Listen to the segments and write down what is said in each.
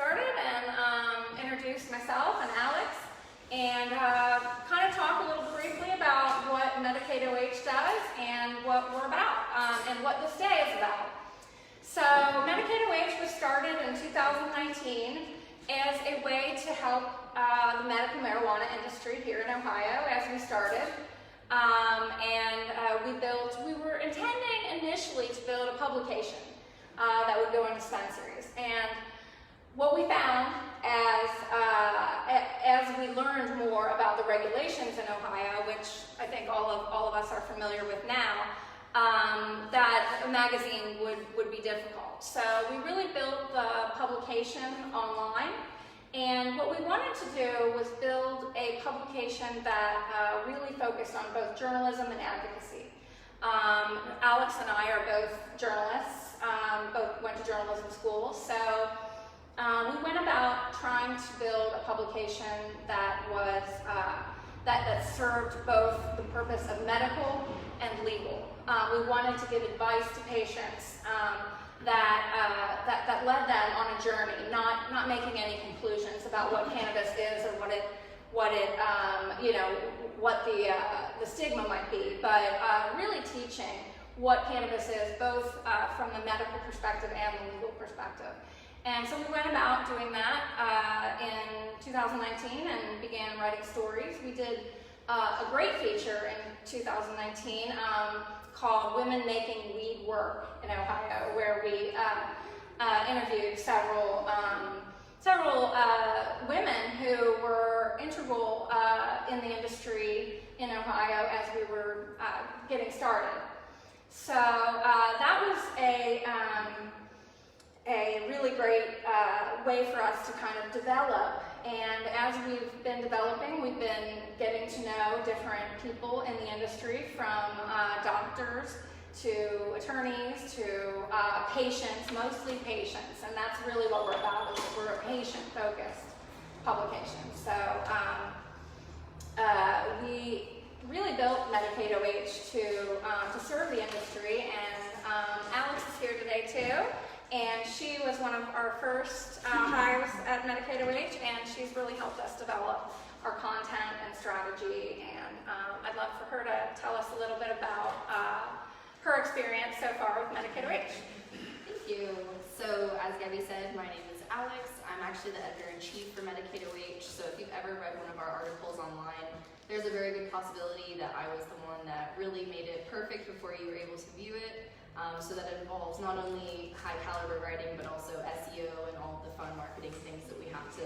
started and introduce myself and Alex and kind of talk a little briefly about what Medicalaid OH does and what we're about and what this day is about. So Medicalaid OH was started in 2019 as a way to help the medical marijuana industry here in Ohio as we started. We were intending initially to build a publication that would go in dispensaries. And what we found as we learned more about the regulations in Ohio, which I think all of us are familiar with now, that a magazine would be difficult. So we really built the publication online. And what we wanted to do was build a publication that really focused on both journalism and advocacy. Alex and I are both journalists, both went to journalism school, so we went about trying to build a publication that was that served both the purpose of medical and legal. We wanted to give advice to patients that led them on a journey, not making any conclusions about what cannabis is or what the stigma might be, but really teaching what cannabis is, both from the medical perspective and the legal perspective. And so we went about doing that in 2019 and began writing stories. We did a great feature in 2019 called Women Making Weed Work in Ohio, where we interviewed several women who were integral in the industry in Ohio as we were getting started. So that was a really great way for us to kind of develop. And as we've been developing, we've been getting to know different people in the industry, from doctors to attorneys to patients, mostly patients. And that's really what we're about, is we're a patient-focused publication. So we really built Medicalaid OH to serve the industry, and Alex is here today too. And she was one of our first hires at Medicalaid OH, and she's really helped us develop our content and strategy. And I'd love for her to tell us a little bit about her experience so far with Medicalaid OH. Thank you. So, as Gabby said, my name is Alex. I'm actually the editor-in-chief for Medicalaid OH, so if you've ever read one of our articles online, there's a very good possibility that I was the one that really made it perfect before you were able to view it. So that involves not only high caliber writing, but also SEO and all the fun marketing things that we have to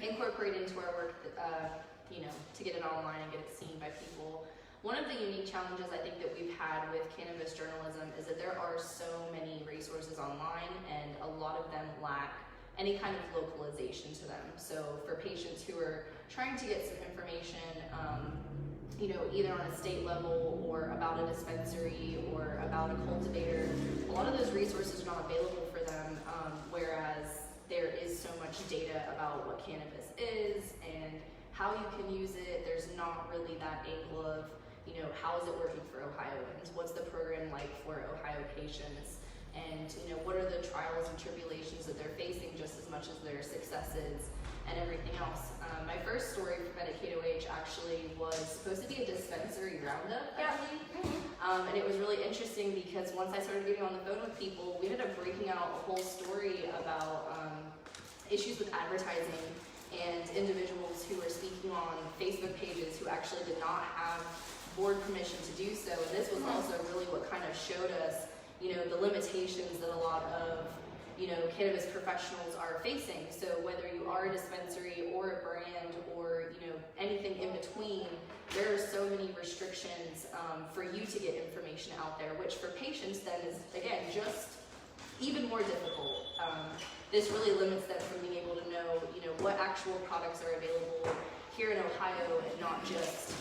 incorporate into our work, to get it online and get it seen by people. One of the unique challenges I think that we've had with cannabis journalism is that there are so many resources online, and a lot of them lack any kind of localization to them. So for patients who are trying to get some information, either on a state level or about a dispensary or about a cultivator, a lot of those resources are not available for them, whereas there is so much data about what cannabis is and how you can use it. There's not really that angle of, how is it working for Ohioans? What's the program like for Ohio patients? And, what are the trials and tribulations that they're facing just as much as their successes and everything else. My first story for Medicalaid OH actually was supposed to be a dispensary roundup, actually. And it was really interesting because once I started getting on the phone with people, we ended up breaking out a whole story about issues with advertising and individuals who were speaking on Facebook pages who actually did not have board permission to do so. And this was also really what kind of showed us, the limitations that a lot of cannabis professionals are facing. So whether you are a dispensary or a brand or, anything in between, there are so many restrictions for you to get information out there, which for patients then is, again, just even more difficult. This really limits them from being able to know, what actual products are available here in Ohio and not just,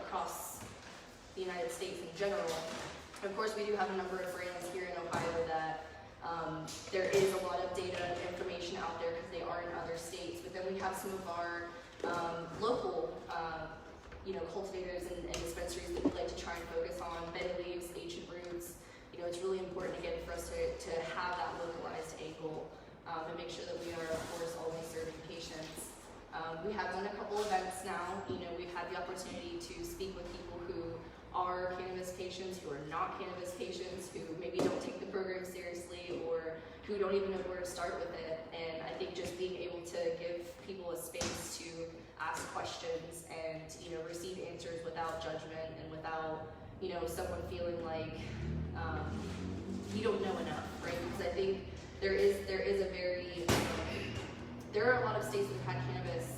across the United States in general. Of course, we do have a number of brands here in Ohio that there is a lot of data and information out there because they are in other states, but then we have some of our local cultivators and dispensaries that we like to try and focus on, bed leaves, ancient roots. It's really important again for us to have that localized angle and make sure that we are, of course, always serving patients. We have done a couple events now. We've had the opportunity to speak with people who are cannabis patients, who are not cannabis patients, who maybe don't take the program seriously, or who don't even know where to start with it. And I think just being able to give people a space to ask questions and receive answers without judgment and without someone feeling like you don't know enough, right? Because I think there are a lot of states that have had cannabis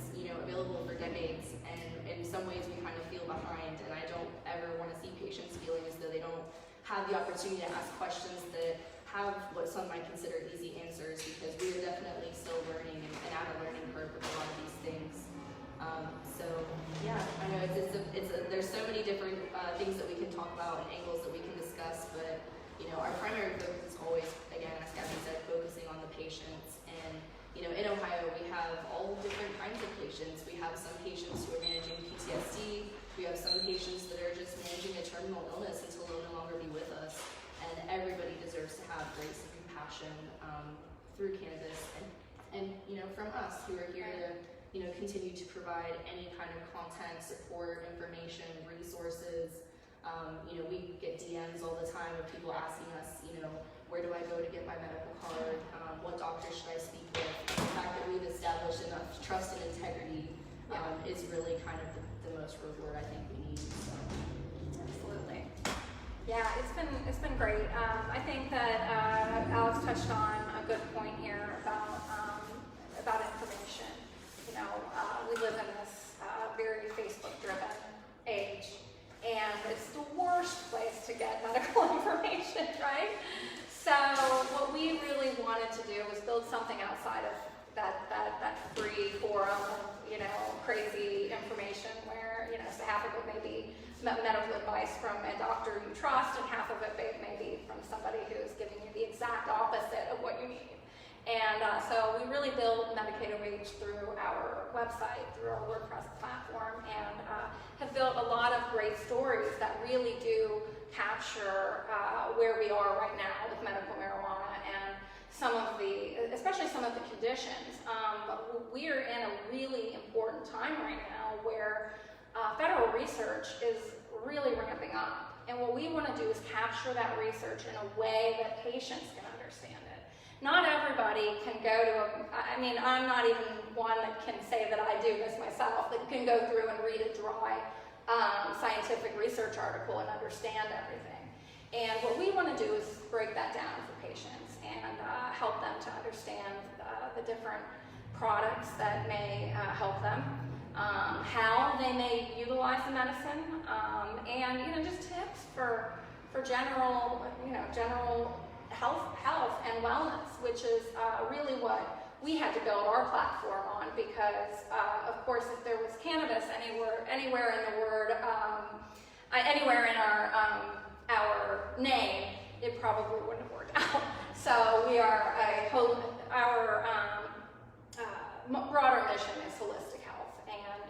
available for decades, and in some ways we kind of feel behind, and I don't ever want to see patients feeling as though they don't have the opportunity to ask questions that have what some might consider easy answers, because we are definitely still learning and at a learning curve with a lot of these things. So yeah, I know there's so many different things that we can talk about and angles that we can discuss, but our primary focus is always, again, as Gabby said, focusing on the patients. And in Ohio, we have all different kinds of patients. We have some patients who are managing PTSD. We have some patients that are just managing a terminal illness until they'll no longer be with us. And everybody deserves to have grace and compassion through cannabis, and from us who are here to continue to provide any kind of content, support, information, resources. We get DMs all the time of people asking us, where do I go to get my medical card? What doctor should I speak with? The fact that we've established enough trust and integrity is really kind of the most reward I think we need. So. Absolutely. Yeah, it's been great. I think that Alex touched on a good point here about information. We live in this very Facebook-driven age, and it's the worst place to get medical information, right? So what we really wanted to do was build something outside of that free forum of crazy information where so half of it may be medical advice from a doctor you trust, and half of it may be from somebody who's giving you the exact opposite of what you need. And so we really build Medicalaid OH through our website, through our WordPress platform, and have built a lot of great stories that really do capture where we are right now with medical marijuana and especially some of the conditions. We are in a really important time right now where federal research is really ramping up. And what we want to do is capture that research in a way that patients can understand it. Not everybody can go to I'm not even one that can say that I do this myself, that can go through and read a dry scientific research article and understand everything. And what we want to do is break that down for patients and help them to understand the different products that may help them, how they may utilize the medicine, and just tips for general health and wellness, which is really what we had to build our platform on, because of course if there was cannabis anywhere in the word, anywhere in our name, it probably wouldn't have worked out. So we are our broader mission is holistic health, and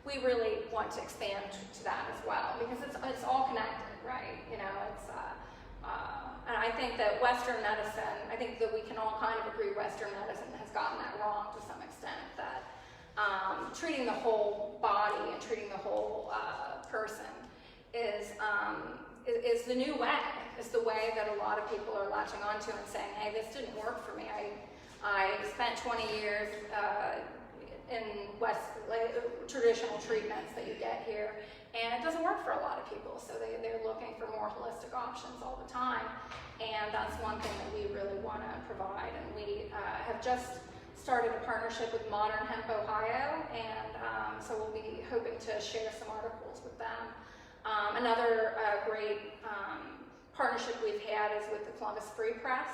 we really want to expand to that as well, because it's all connected, right? And I think that Western medicine, I think that we can all kind of agree Western medicine has gotten that wrong to some extent, that treating the whole body and treating the whole person is the new way. It's the way that a lot of people are latching onto and saying, hey, this didn't work for me. I spent 20 years in traditional treatments that you get here, and it doesn't work for a lot of people, so they're looking for more holistic options all the time, and that's one thing that we really want to provide. And we have just started a partnership with Modern Hemp Ohio, and so we'll be hoping to share some articles with them. Another great partnership we've had is with the Columbus Free Press.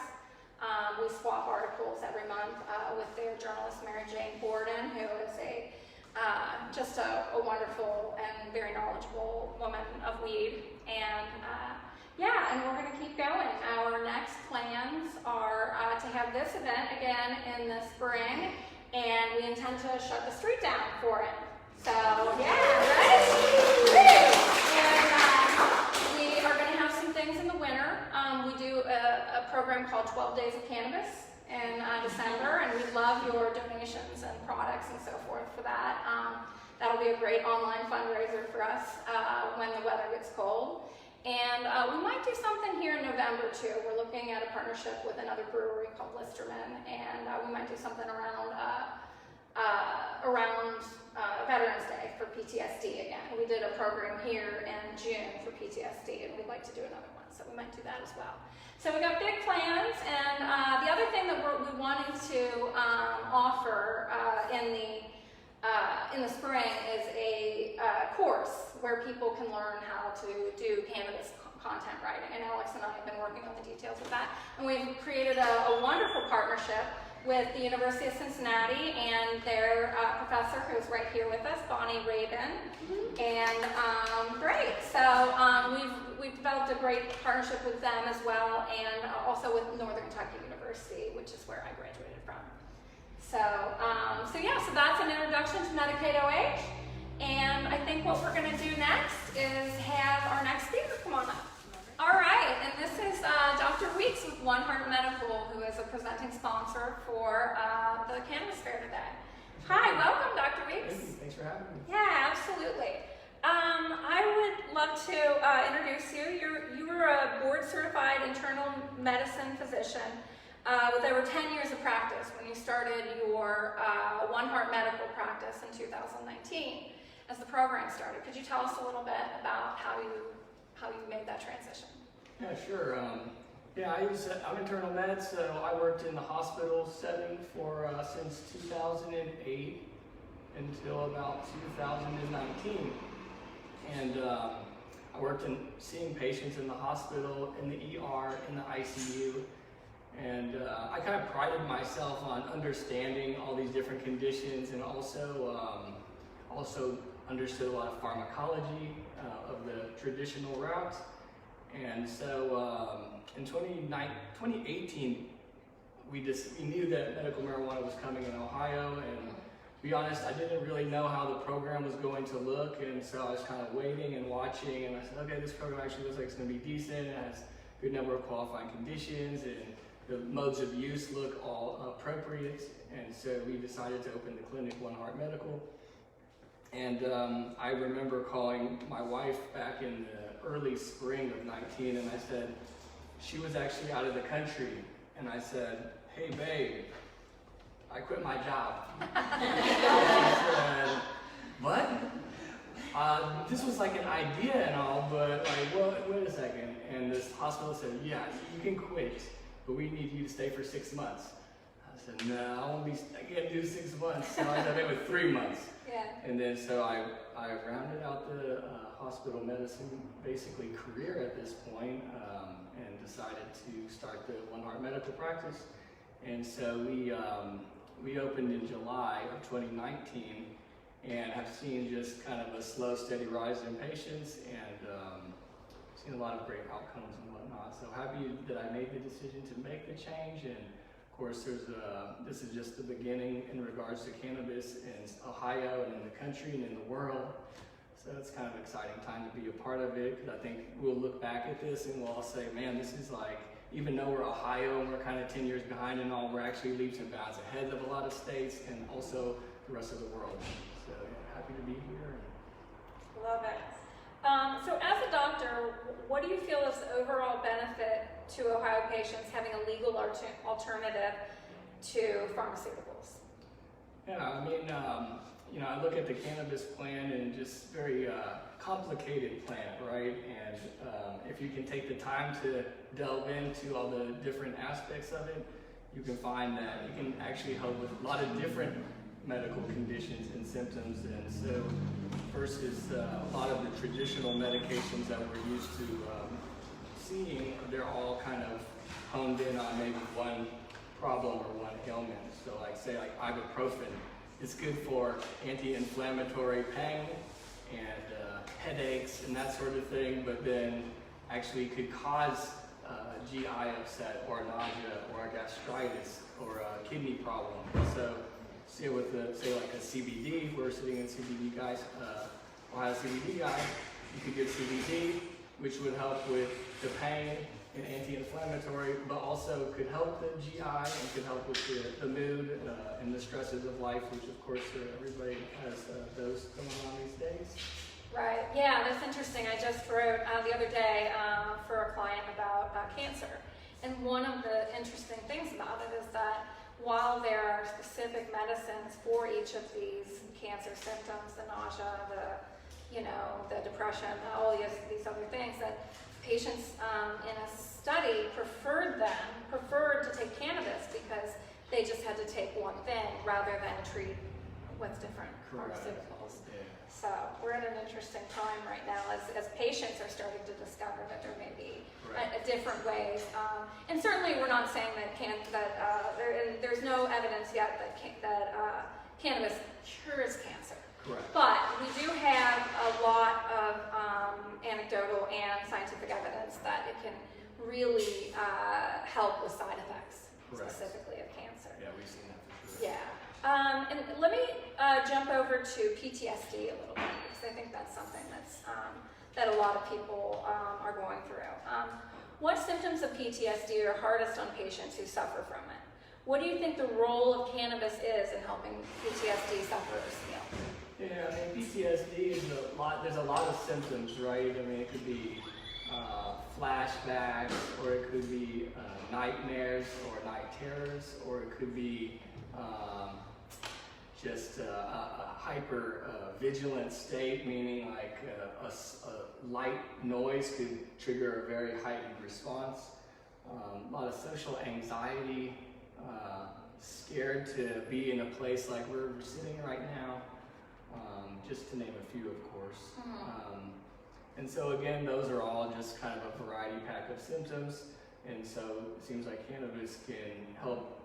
We swap articles every month with their journalist, Mary Jane Borden, who is just a wonderful and very knowledgeable woman of weed. And and we're going to keep going. Our next plans are to have this event again in the spring, and we intend to shut the street down for it. So, right? And we are going to have some things in the winter. We do a program called 12 Days of Cannabis, in December, and we love your donations and products and so forth for that. That'll be a great online fundraiser for us when the weather gets cold. And we might do something here in November too. We're looking at a partnership with another brewery called Listerman, and we might do something around Veterans Day for PTSD again. We did a program here in June for PTSD, and we'd like to do another one, so we might do that as well. So we got big plans, and the other thing that we wanted to offer in the spring is a course where people can learn how to do cannabis content writing. And Alex and I have been working on the details of that. And we've created a wonderful partnership with the University of Cincinnati and their professor, who's right here with us, Bonnie Rabin. And great. So we've developed a great partnership with them as well, and also with Northern Kentucky University, which is where I graduated from. So that's an introduction to Medicalaid OH. And I think what we're going to do next is have our next speaker come on up. All right, and this is Dr. Weeks with One Heart Medical, who is a presenting sponsor for the Cannabis Fair today. Hi, welcome, Dr. Weeks. Thank you. Thanks for having me. Yeah, absolutely. I would love to introduce you. You were a board-certified internal medicine physician with over 10 years of practice when you started your One Heart Medical practice in 2019 as the program started. Could you tell us a little bit about how you made that transition? Yeah, sure. I'm internal med, so I worked in the hospital setting for since 2008 until about 2019. And I worked in seeing patients in the hospital, in the ER, in the ICU. And I kind of prided myself on understanding all these different conditions, and also understood a lot of pharmacology of the traditional route. And so in 2018, we knew that medical marijuana was coming in Ohio, and to be honest, I didn't really know how the program was going to look, and so I was kind of waiting and watching, and I said, okay, this program actually looks like it's going to be decent, it has a good number of qualifying conditions, and the modes of use look all appropriate, and so we decided to open the clinic, One Heart Medical. And I remember calling my wife back in the early spring of 19, and I said, she was actually out of the country, and I said, hey babe, I quit my job. And she said, what? This was like an idea and all, but like, wait a second. And this hospital said, yeah, you can quit, but we need you to stay for 6 months. I said, no, I can't do 6 months. So I said, with 3 months. Yeah. And then so I rounded out the hospital medicine basically career at this point, and decided to start the One Heart Medical practice. And so we opened in July of 2019, and have seen just kind of a slow, steady rise in patients, and seen a lot of great outcomes and whatnot. So happy that I made the decision to make the change. And of course, this is just the beginning in regards to cannabis in Ohio and in the country and in the world. So it's kind of an exciting time to be a part of it, because I think we'll look back at this and we'll all say, man, this is like, even though we're Ohio and we're kind of 10 years behind and all, we're actually leaps and bounds ahead of a lot of states and also the rest of the world. So yeah, happy to be here. Love it. So as a doctor, what do you feel is the overall benefit to Ohio patients having a legal alternative to pharmaceuticals? Yeah, I mean, I look at the cannabis plan, and just very complicated plan, right? And if you can take the time to delve into all the different aspects of it, you can find that you can actually help with a lot of different medical conditions and symptoms. And so versus a lot of the traditional medications that we're used to seeing, they're all kind of honed in on maybe one problem or one ailment. So like say like ibuprofen, it's good for anti-inflammatory pain and headaches and that sort of thing, but then actually could cause GI upset or nausea or gastritis or a kidney problem. So say with say like a CBD, we're sitting in CBD guys, Ohio CBD guy, you could give CBD, which would help with the pain an anti-inflammatory, but also could help the GI and could help with the mood and the stresses of life, which of course everybody has those going on these days. Right. Yeah, that's interesting. I just wrote the other day for a client about cancer. And one of the interesting things about it is that while there are specific medicines for each of these cancer symptoms, the nausea, the depression, all these other things, that patients in a study preferred to take cannabis because they just had to take one thing rather than treat with different pharmaceuticals. Yeah. So we're at an interesting time right now as patients are starting to discover that there may be a different ways. And certainly we're not saying that there's no evidence yet that cannabis cures cancer. Correct. But we do have a lot of anecdotal and scientific evidence that it can really help with side effects, specifically of cancer. Yeah, we've seen that for sure. Yeah. And let me jump over to PTSD a little bit, because I think that's something that a lot of people are going through. What symptoms of PTSD are hardest on patients who suffer from it? What do you think the role of cannabis is in helping PTSD sufferers heal? Yeah, I mean, PTSD is there's a lot of symptoms, right? I mean, it could be flashbacks, or it could be nightmares or night terrors, or it could be just a hyper vigilant state, meaning like a light noise could trigger a very heightened response. A lot of social anxiety, scared to be in a place like where we're sitting right now, just to name a few, of course. And so again, those are all just kind of a variety pack of symptoms, and so it seems like cannabis can help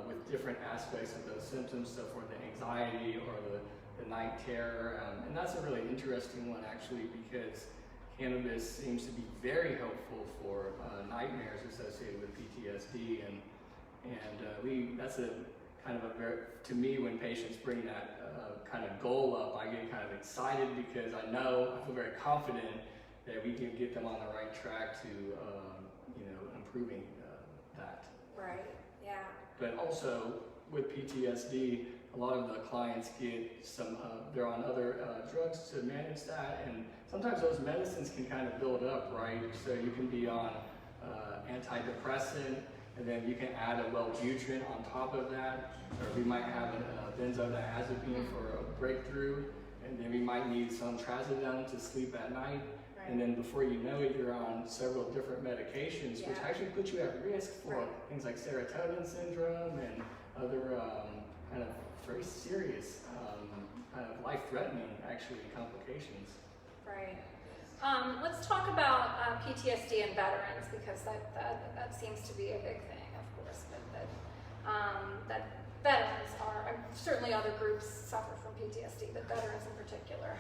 with different aspects of those symptoms, so for the anxiety or the night terror, and that's a really interesting one actually, because cannabis seems to be very helpful for nightmares associated with PTSD, and that's a kind of to me, when patients bring that kind of goal up, I get kind of excited because I feel very confident that we can get them on the right track to improving that. Right. Yeah. But also with PTSD, a lot of the clients get they're on other drugs to manage that, and sometimes those medicines can kind of build up, right? So you can be on antidepressant, and then you can add a Wellbutrin on top of that, or we might have a benzodiazepine for a breakthrough, and then we might need some trazodone to sleep at night. And then before you know it, you're on several different medications, which actually put you at risk for things like serotonin syndrome and other kind of very serious, kind of life-threatening, actually, complications. Right. Let's talk about PTSD and veterans, because that seems to be a big thing, of course. That veterans are, certainly other groups suffer from PTSD, but veterans in particular.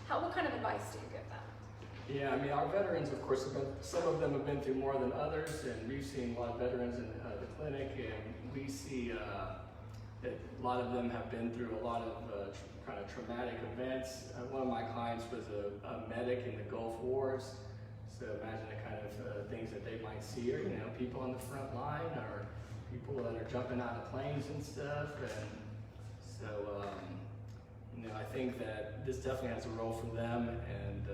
What kind of advice do you give them? Yeah, I mean, our veterans, of course, some of them have been through more than others, and we've seen a lot of veterans in the clinic, and we see that a lot of them have been through a lot of kind of traumatic events. One of my clients was a medic in the Gulf Wars, so imagine the kind of things that they might see, or people on the front line, or people that are jumping out of planes and stuff, and so I think that this definitely has a role for them, and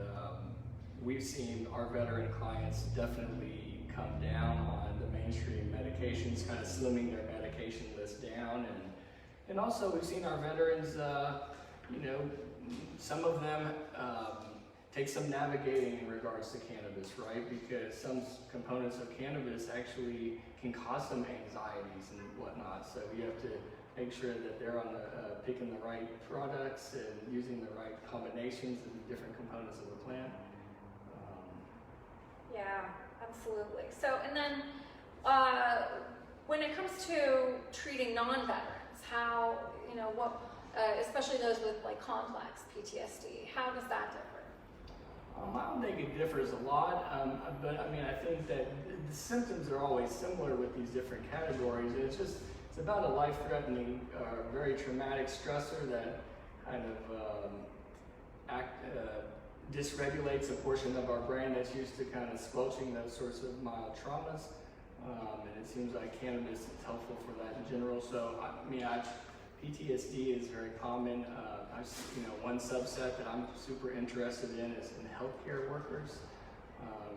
we've seen our veteran clients definitely come down on the mainstream medications, kind of slimming their medication list down, and also we've seen our veterans, some of them take some navigating in regards to cannabis, right? Because some components of cannabis actually can cause some anxieties and whatnot, so you have to make sure that they're on picking the right products and using the right combinations of the different components of the plant. Yeah, absolutely. So, and then when it comes to treating non-veterans, how, especially those with like complex PTSD, how does that differ? I don't think it differs a lot, but I mean, I think that the symptoms are always similar with these different categories. It's about a life-threatening, very traumatic stressor that kind of dysregulates a portion of our brain that's used to kind of squelching those sorts of mild traumas. And it seems like cannabis is helpful for that in general. So, PTSD is very common. One subset that I'm super interested in is in healthcare workers,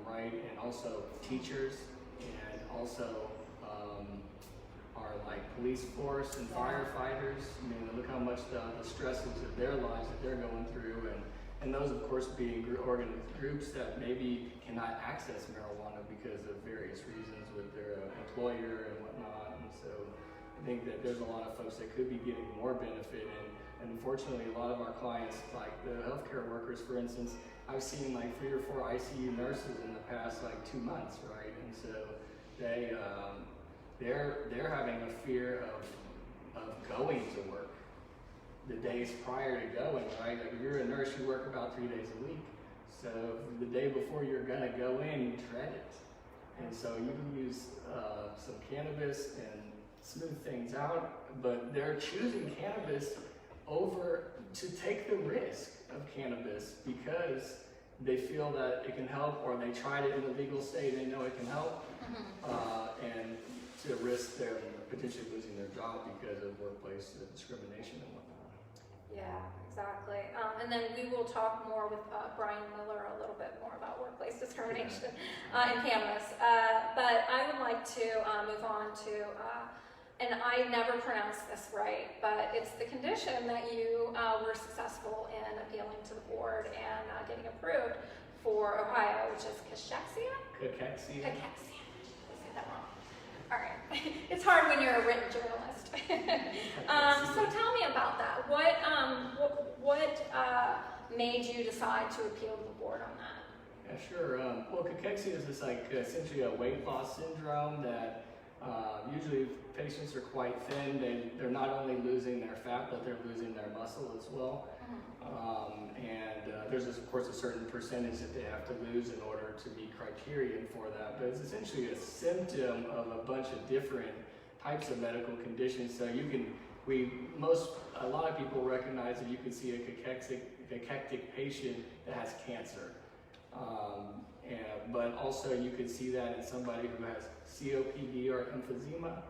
right? And also teachers, and also our police force and firefighters. Look how much the stresses of their lives that they're going through, and those of course being groups that maybe cannot access marijuana because of various reasons with their employer and whatnot. And so I think that there's a lot of folks that could be getting more benefit, and unfortunately a lot of our clients, like the healthcare workers for instance, I've seen 3 or 4 ICU nurses in the past 2 months, right? And so they're having a fear of going to work the days prior to going, right? If you're a nurse, you work about 3 days a week. So the day before you're gonna go in, you dread it. And so you can use some cannabis and smooth things out, but they're choosing cannabis over to take the risk of cannabis because they feel that it can help, or they tried it in the legal state, they know it can help, and to risk their potentially losing their job because of workplace discrimination and whatnot. Yeah, exactly. And then we will talk more with Bryan Miller a little bit more about workplace discrimination in cannabis. But I would like to move on to, and I never pronounced this right, but it's the condition that you were successful in appealing to the board and getting approved for Ohio, which is Cachexia? Cachexia. Cachexia. I said that wrong. All right. It's hard when you're a written journalist. So tell me about that. What made you decide to appeal to the board on that? Yeah, sure. Well, cachexia is just essentially a weight loss syndrome that usually patients are quite thin. They're not only losing their fat, but they're losing their muscle as well. There's of course a certain percentage that they have to lose in order to meet criterion for that. But it's essentially a symptom of a bunch of different types of medical conditions. So a lot of people recognize that you can see a cachectic patient that has cancer. But also you could see that in somebody who has COPD or emphysema,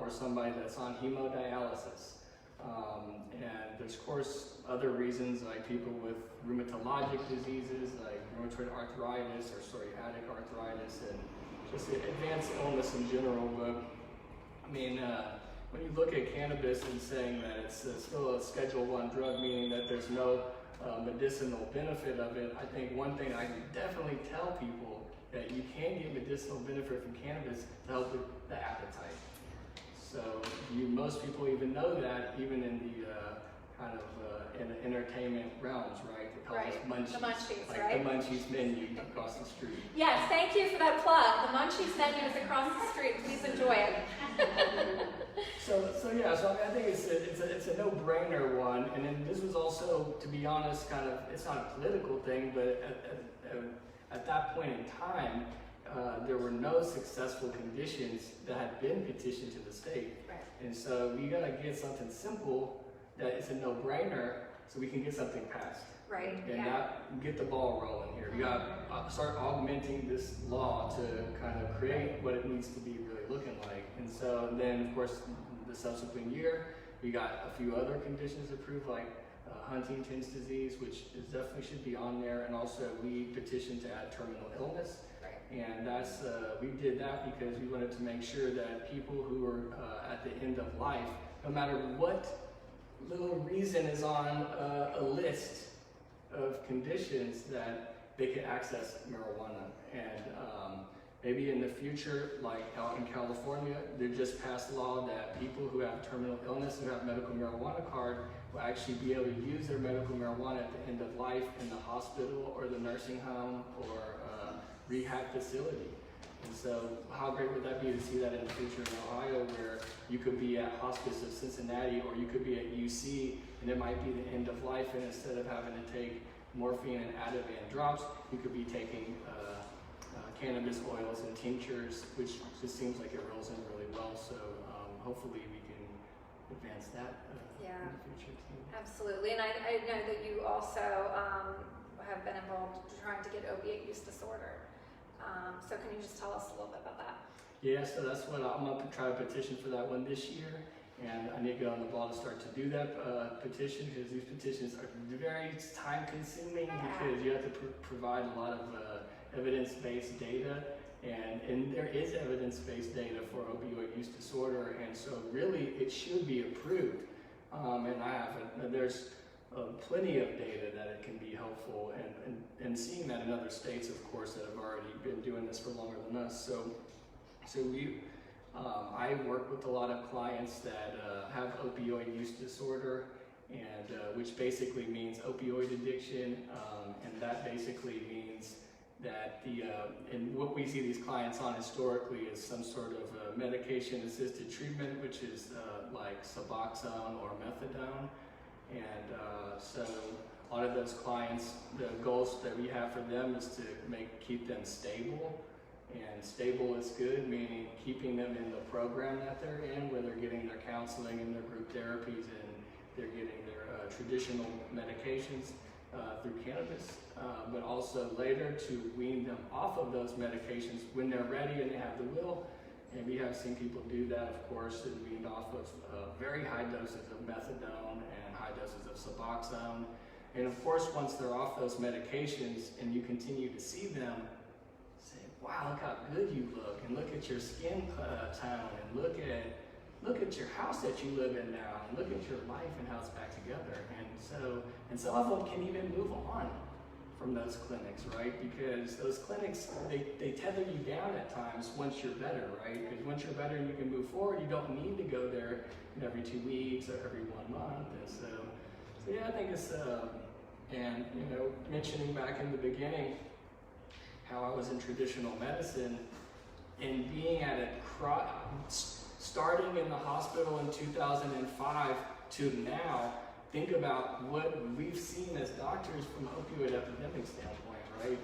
or somebody that's on hemodialysis. And there's of course other reasons, like people with rheumatologic diseases like rheumatoid arthritis or psoriatic arthritis, and just advanced illness in general. But when you look at cannabis and saying that it's still a Schedule I drug, meaning that there's no medicinal benefit of it, I think one thing I can definitely tell people that you can get medicinal benefit from cannabis to help with the appetite. So most people even know that, even in the in the entertainment realms, right? They call this munchies. The munchies, right? The munchies menu across the street. Yes, thank you for that plug. The munchies menu is across the street. Please enjoy it. I think it's a no-brainer one. And then this was also, to be honest, it's not a political thing, but at that point in time, there were no successful conditions that had been petitioned to the state. Right. And so we gotta get something simple that is a no-brainer so we can get something passed. Right. And not get the ball rolling here. We gotta start augmenting this law to kind of create what it needs to be really looking like. And so then, of course, the subsequent year, we got a few other conditions approved, like Huntington's disease, which definitely should be on there. And also we petitioned to add terminal illness. And we did that because we wanted to make sure that people who are at the end of life, no matter what little reason is on a list of conditions, that they could access marijuana. And maybe in the future, like out in California, they just passed a law that people who have terminal illness who have medical marijuana card will actually be able to use their medical marijuana at the end of life in the hospital or the nursing home or rehab facility. And so how great would that be to see that in the future in Ohio, where you could be at Hospice of Cincinnati or you could be at UC and it might be the end of life, and instead of having to take morphine and Ativan drops, you could be taking cannabis oils and tinctures, which just seems like it rolls in really well. So hopefully we can advance that in the future too. Absolutely. And I know that you also have been involved trying to get opiate use disorder. So can you just tell us a little bit about that? Yeah, so that's what I'm gonna try to petition for that one this year, and I need to get on the ball to start to do that petition, because these petitions are very time consuming because you have to provide a lot of evidence-based data, and there is evidence-based data for opioid use disorder, and so really it should be approved. And there's plenty of data that it can be helpful, and seeing that in other states, of course, that have already been doing this for longer than us. So I work with a lot of clients that have opioid use disorder, and which basically means opioid addiction, and that basically means that and what we see these clients on historically is some sort of medication-assisted treatment, which is like Suboxone or methadone. And so a lot of those clients, the goals that we have for them is to keep them stable. And stable is good, meaning keeping them in the program that they're in, where they're getting their counseling and their group therapies, and they're getting their traditional medications through cannabis, but also later to wean them off of those medications when they're ready and they have the will. And we have seen people do that, of course, and weaned off of very high doses of methadone and high doses of Suboxone. And of course, once they're off those medications and you continue to see them, say, wow, look how good you look, and look at your skin tone, and look at your house that you live in now, and look at your life and how it's back together. And some of them can even move on from those clinics, right? Because those clinics, they tether you down at times once you're better, right? Because once you're better and you can move forward, you don't need to go there every 2 weeks or every 1 month. And so yeah, I think it's, and mentioning back in the beginning how I was in traditional medicine, and being at starting in the hospital in 2005 to now, think about what we've seen as doctors from opioid epidemic standpoint, right?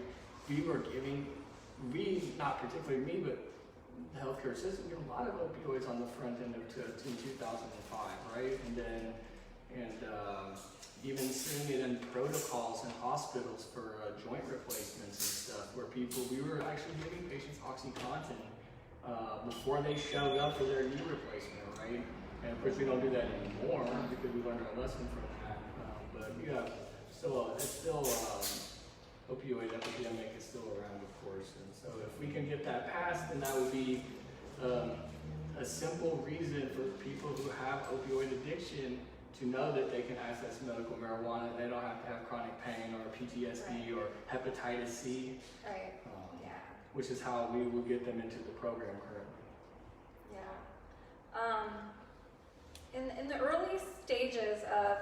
Not particularly me, but the healthcare system, gave a lot of opioids on the front end of 2005, right? And even seeing it in protocols in hospitals for joint replacements and stuff, where we were actually giving patients OxyContin before they showed up for their knee replacement, right? And of course, we don't do that anymore because we learned our lesson from that. But you have opioid epidemic is still around, of course. And so if we can get that passed, then that would be a simple reason for people who have opioid addiction to know that they can access medical marijuana. They don't have to have chronic pain or PTSD or hepatitis C. Right. Which is how we will get them into the program currently. Yeah. In the early stages of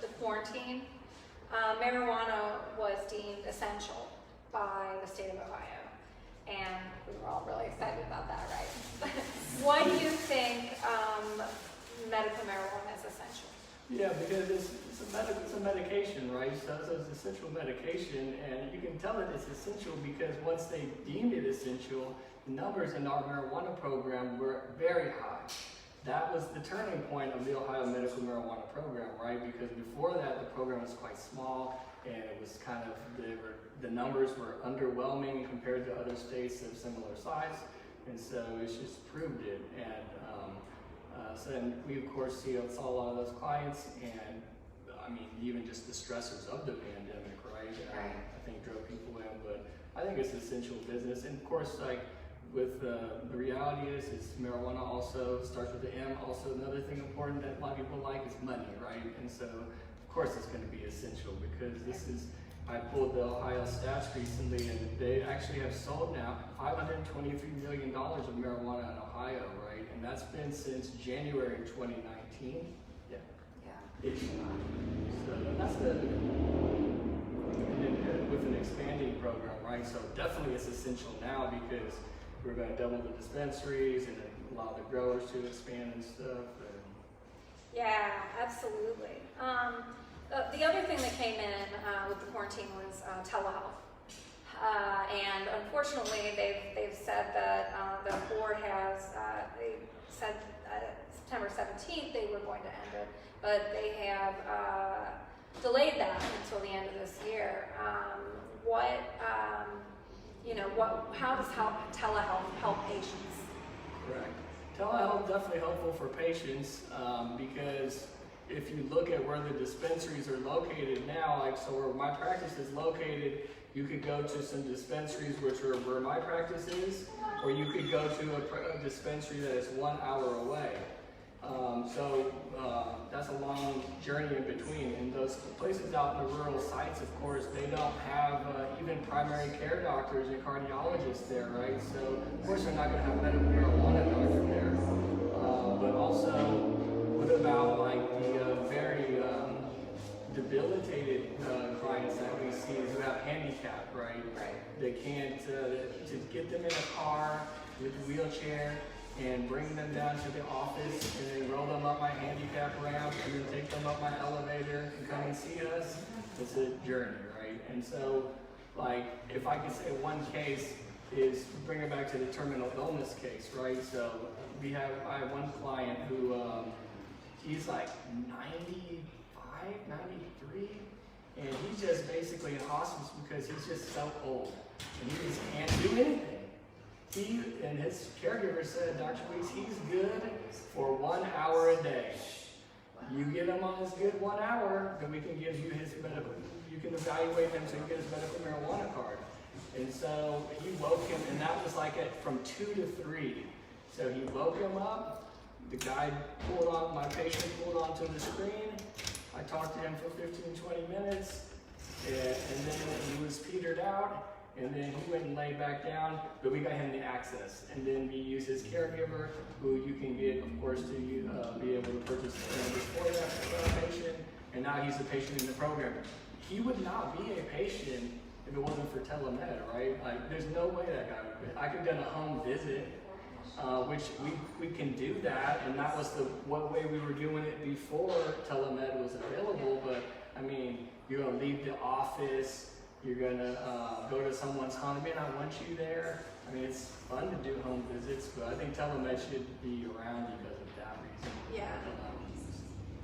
the quarantine, marijuana was deemed essential by the state of Ohio. And we were all really excited about that, right? Why do you think medical marijuana is essential? Yeah, because it's a medication, right? So it's an essential medication, and you can tell that it's essential because once they deemed it essential, the numbers in our marijuana program were very high. That was the turning point of the Ohio Medical Marijuana Program, right? Because before that, the program was quite small, and it was kind of, the numbers were underwhelming compared to other states of similar size, and so it's just proved it. And we of course saw a lot of those clients, and I mean, even just the stressors of the pandemic, right? I think drove people in, but I think it's essential business. And of course, like with the reality is marijuana also starts with the M. Also, another thing important that a lot of people like is money, right? And so, of course, it's going to be essential because I pulled the Ohio stats recently, and they actually have sold now $523 million of marijuana in Ohio, right? And that's been since January 2019. Yeah. So that's with an expanding program, right? So definitely it's essential now because we're going to double the dispensaries and allow the growers to expand and stuff. Yeah, absolutely. The other thing that came in with the quarantine was telehealth. And unfortunately, they've said that the board has, they said September 17th they were going to end it, but they have delayed that until the end of this year. How does telehealth help patients? Correct. Telehealth definitely helpful for patients because if you look at where the dispensaries are located now, like so where my practice is located, you could go to some dispensaries which are where my practice is, or you could go to a dispensary that is 1 hour away. That's a long journey in between. And those places out in the rural sites, of course, they don't have even primary care doctors and cardiologists there, right? So, of course, they're not going to have medical marijuana doctor there. But also, what about like the very debilitated clients that we see who have handicap, right? They can't, to get them in a car with a wheelchair and bring them down to the office and then roll them up my handicap ramp and then take them up my elevator and come and see us. It's a journey, right? And so, like, if I could say one case is, bring it back to the terminal illness case, right? So I have one client who, he's like 95, 93, and he's just basically in hospice because he's just so old and he just can't do anything. He and his caregiver said, Dr. Weeks, he's good for 1 hour a day. You get him on his good 1 hour, then we can give you his medical, you can evaluate him so you get his medical marijuana card. And so he woke him, and that was like from 2 to 3. So he woke him up, the guy my patient pulled onto the screen. I talked to him for 15, 20 minutes, and then he was petered out. And then he went and laid back down, but we got him the access. And then we use his caregiver, who you can get, of course, to be able to purchase cannabis for that patient. And now he's a patient in the program. He would not be a patient if it wasn't for telemed, right? Like, there's no way that guy would be. I could have done a home visit, which we can do that, and that was what way we were doing it before telemed was available. But I mean, you're gonna leave the office. You're gonna go to someone's home. Man, I want you there. I mean, it's fun to do home visits, but I think telemed should be around because of that reason. Yeah,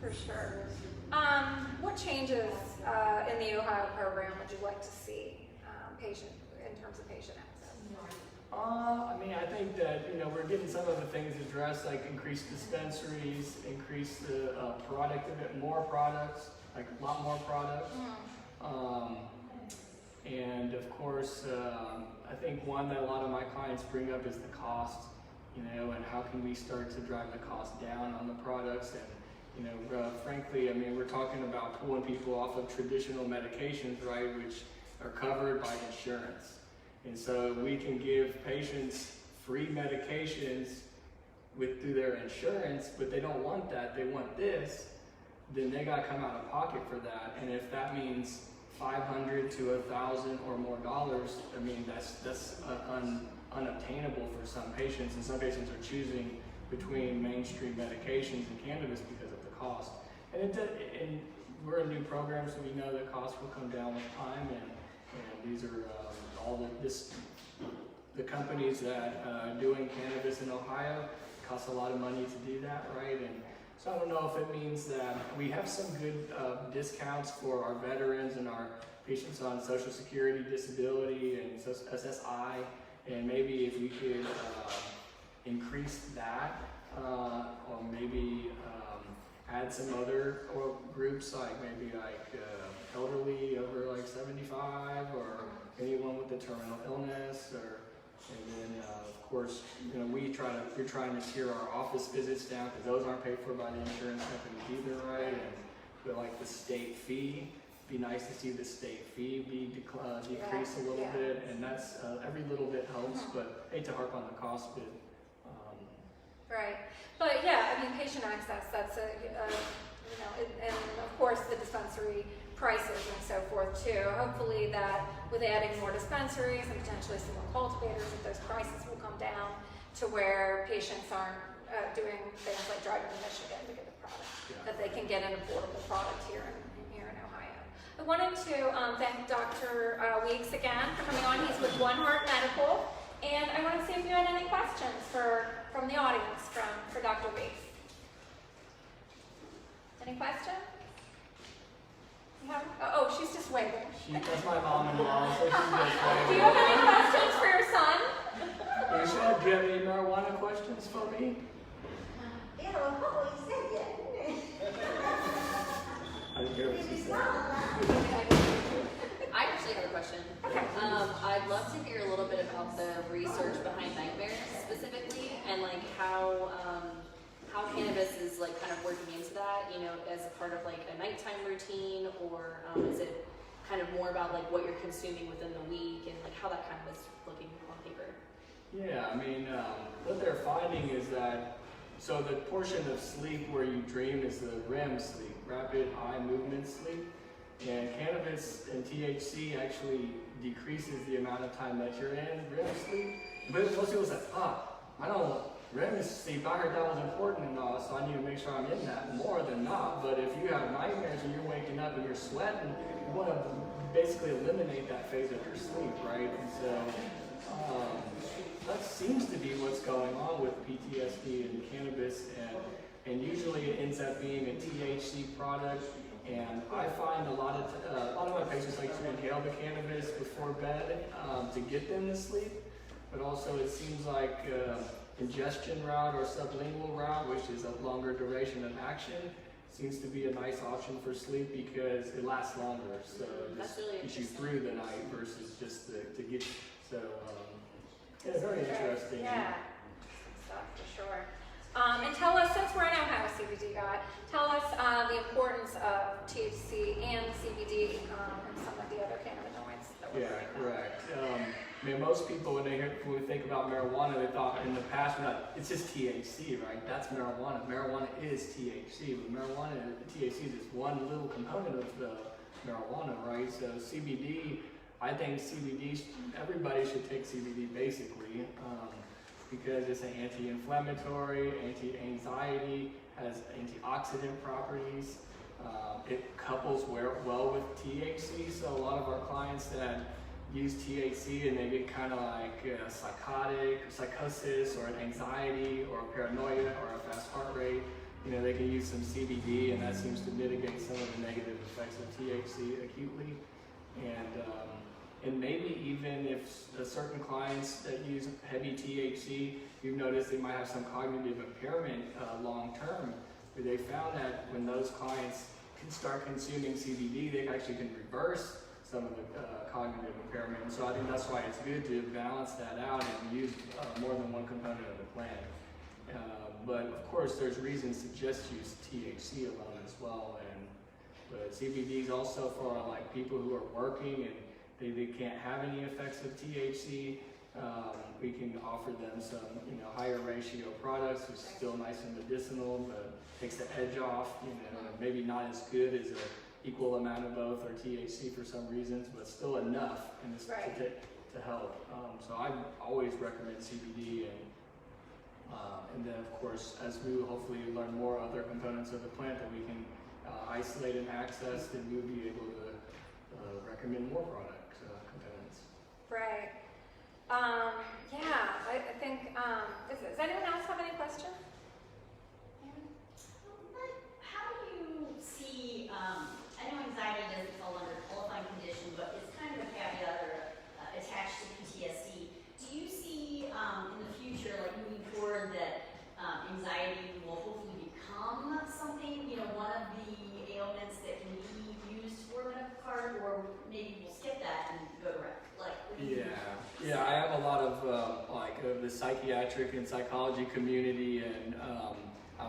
for sure. What changes in the Ohio program would you like to see in terms of patient access? I mean, I think that, we're getting some of the things addressed, like increased dispensaries, increase the product of it, more products, like a lot more products. And of course, I think one that a lot of my clients bring up is the cost, and how can we start to drive the cost down on the products. And, frankly, I mean, we're talking about pulling people off of traditional medications, right, which are covered by insurance. And so we can give patients free medications through their insurance, but they don't want that, they want this, then they got to come out of pocket for that. And if that means $500 to $1,000 or more dollars, I mean, that's unobtainable for some patients, and some patients are choosing between mainstream medications and cannabis because of the cost. And we're a new program, so we know that costs will come down with time, and these are the companies that are doing cannabis in Ohio. It costs a lot of money to do that, right? And so I don't know if it means that we have some good discounts for our veterans and our patients on Social Security, disability, and SSI, and maybe if we could increase that, or maybe add some other groups, like maybe elderly over like 75, or anyone with a terminal illness, and then of course, we're trying to tear our office visits down because those aren't paid for by the insurance companies either, right? And but like the state fee, it'd be nice to see the state fee be decreased a little bit, and that's every little bit helps. But I hate to harp on the cost, but right. But yeah, I mean, patient access. That's and of course the dispensary prices and so forth too. Hopefully that with adding more dispensaries and potentially some more cultivators, that those prices will come down to where patients aren't doing things like driving to Michigan to get the product, that they can get an affordable product here in Ohio. I wanted to thank Dr. Weeks again for coming on. He's with One Heart Medical, and I want to see if you had any questions from the audience for Dr. Weeks. Any questions? You have, oh, she's just waving. That's my mom-in-law, so she's just waving. Do you have any questions for your son? Alicia, do you have any marijuana questions for me? Yeah, well, what he said yet. I didn't hear what she said. I actually have a question. I'd love to hear a little bit about the research behind nightmares specifically, and like how cannabis is like kind of working into that, you know, as a part of like a nighttime routine, or is it kind of more about like what you're consuming within the week and like how that kind of is looking on paper? Yeah, I mean, what they're finding is that, so the portion of sleep where you dream is the REM sleep, rapid eye movement sleep. And cannabis and THC actually decreases the amount of time that you're in REM sleep. But most people say, I don't, REM sleep, I heard that was important and all, so I need to make sure I'm in that more than not. But if you have nightmares and you're waking up and you're sweating, you want to basically eliminate that phase of your sleep, right? And so that seems to be what's going on with PTSD and cannabis, and usually it ends up being a THC product. And I find a lot of my patients like to inhale the cannabis before bed to get them to sleep. But also it seems like ingestion route or sublingual route, which is a longer duration of action, seems to be a nice option for sleep because it lasts longer. So it just gets you through the night versus just to get. So yeah, very interesting. Yeah, stuff for sure. And tell us, since we're in Ohio CBD guy, tell us the importance of THC and CBD and some of the other cannabinoids that we're Yeah, correct. I mean, most people when we think about marijuana, they thought in the past, it's just THC, right? That's marijuana. Marijuana is THC, but marijuana, THC is just one little component of the marijuana, right? So CBD, I think CBD, everybody should take CBD basically. Because it's an anti-inflammatory, anti-anxiety, has antioxidant properties. It couples well with THC, so a lot of our clients that use THC and they get kind of like psychotic, psychosis, or an anxiety, or a paranoia, or a fast heart rate, you know, they can use some CBD, and that seems to mitigate some of the negative effects of THC acutely. And maybe even if certain clients that use heavy THC, you've noticed they might have some cognitive impairment long term. But they found that when those clients can start consuming CBD, they actually can reverse some of the cognitive impairment. So I think that's why it's good to balance that out and use more than one component of the plant. But of course, there's reasons to just use THC alone as well. But CBD is also for like people who are working and they can't have any effects of THC. We can offer them some, higher ratio products, which is still nice and medicinal, but takes the edge off. Maybe not as good as an equal amount of both or THC for some reasons, but still enough to help. So I always recommend CBD, and then of course, as we will hopefully learn more other components of the plant that we can isolate and access, then we'll be able to recommend more products. Right. Yeah, I think, does anyone else have any questions? How do you see, I know anxiety doesn't fall under qualifying condition, but it's kind of a caveat or attached to PTSD. Do you see in the future, like moving forward, that anxiety will hopefully become something, one of the ailments that can be used for a medical card, or maybe we'll skip that and go to rec? Yeah, I have a lot of the psychiatric and psychology community, and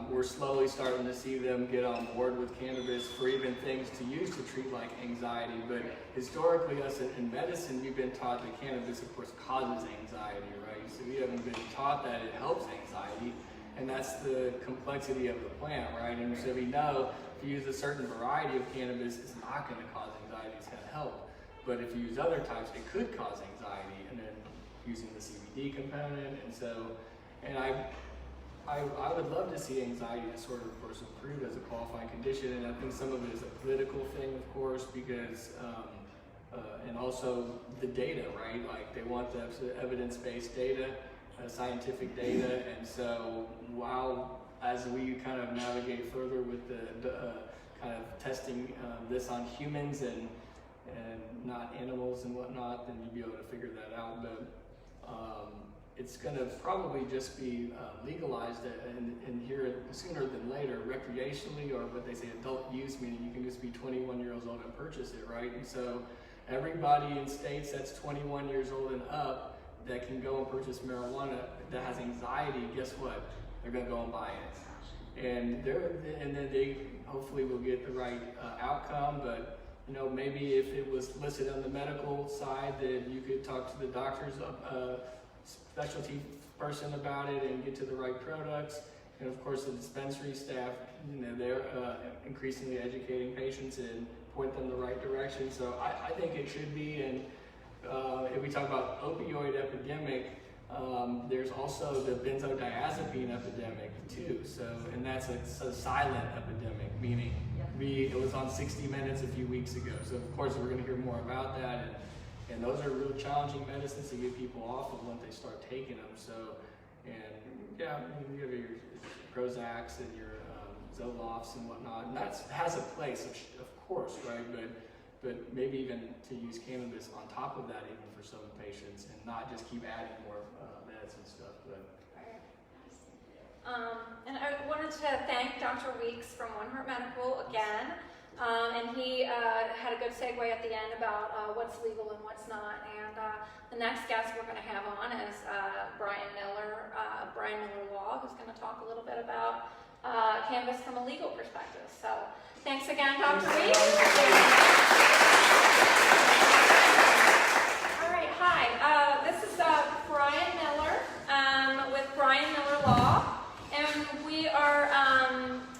we're slowly starting to see them get on board with cannabis for even things to use to treat like anxiety. But historically, us in medicine, we've been taught that cannabis, of course, causes anxiety, right? So we haven't been taught that it helps anxiety, and that's the complexity of the plant, right? And so we know if you use a certain variety of cannabis, it's not going to cause anxiety, it's going to help. But if you use other types, it could cause anxiety, and then using the CBD component, and I would love to see anxiety disorder, of course, improve as a qualifying condition, and I think some of it is a political thing, of course, because, and also the data, right? Like they want the evidence-based data, scientific data, and so as we kind of navigate further with the kind of testing this on humans and not animals and whatnot, then you'd be able to figure that out. But it's going to probably just be legalized in here sooner than later, recreationally, or what they say adult use, meaning you can just be 21 years old and purchase it, right? And so everybody in states that's 21 years old and up that can go and purchase marijuana that has anxiety, guess what? They're going to go and buy it. And then they hopefully will get the right outcome, but you know, maybe if it was listed on the medical side, then you could talk to the doctor's specialty person about it and get to the right products. And of course, the dispensary staff, you know, they're increasingly educating patients and point them the right direction. So I think it should be. And if we talk about opioid epidemic, there's also the benzodiazepine epidemic too. So, and that's a silent epidemic, meaning it was on 60 Minutes a few weeks ago. So of course we're going to hear more about that, and those are real challenging medicines to get people off of once they start taking them. So, and yeah, you have your Prozacs and your Zolofts and whatnot, and that has a place, of course, right? But maybe even to use cannabis on top of that, even for some patients, and not just keep adding more meds and stuff. But and I wanted to thank Dr. Weeks from One Heart Medical again. And he had a good segue at the end about what's legal and what's not. And the next guest we're going to have on is Bryan Miller, Bryan Miller Law, who's going to talk a little bit about cannabis from a legal perspective. So thanks again, Dr. Weeks. All right, hi. This is Bryan Miller with Bryan Miller Law. And we are,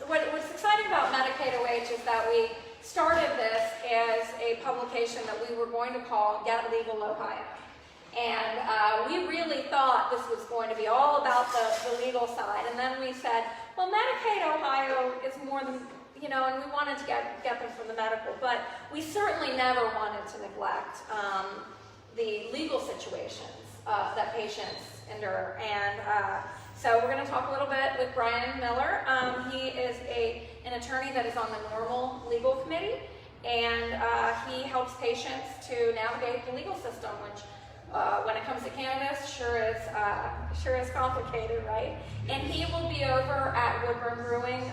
what's exciting about Medicalaid OH is that we started this as a publication that we were going to call Get Legal Ohio. And we really thought this was going to be all about the legal side. And then we said, well, Medicalaid Ohio is more than, you know, and we wanted to get them from the medical. But we certainly never wanted to neglect the legal situations that patients endure. And so we're going to talk a little bit with Bryan Miller. He is an attorney that is on the normal legal committee, and he helps patients to navigate the legal system, which when it comes to cannabis sure is complicated, right? And he will be over at Woodburn Brewing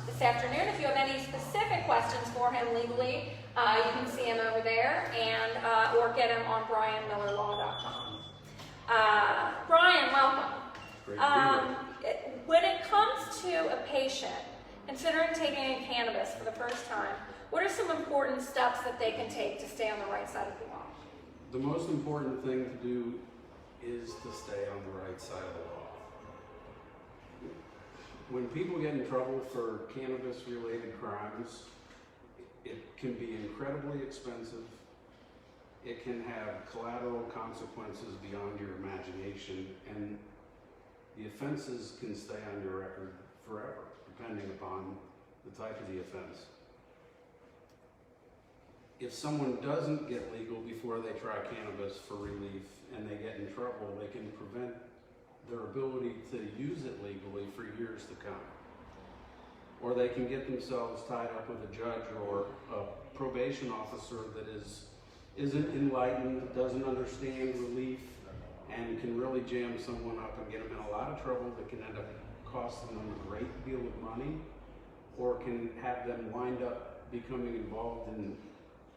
this afternoon. If you have any specific questions for him legally, you can see him over there, and or get him on bryanmillerlaw.com. Bryan, welcome. When it comes to a patient considering taking cannabis for the first time, what are some important steps that they can take to stay on the right side of the law? The most important thing to do is to stay on the right side of the law. When people get in trouble for cannabis-related crimes, it can be incredibly expensive. It can have collateral consequences beyond your imagination, and the offenses can stay on your record forever, depending upon the type of the offense. If someone doesn't get legal before they try cannabis for relief and they get in trouble, they can prevent their ability to use it legally for years to come. Or they can get themselves tied up with a judge or a probation officer that isn't enlightened, doesn't understand relief, and can really jam someone up and get them in a lot of trouble that can end up costing them a great deal of money, or can have them wind up becoming involved in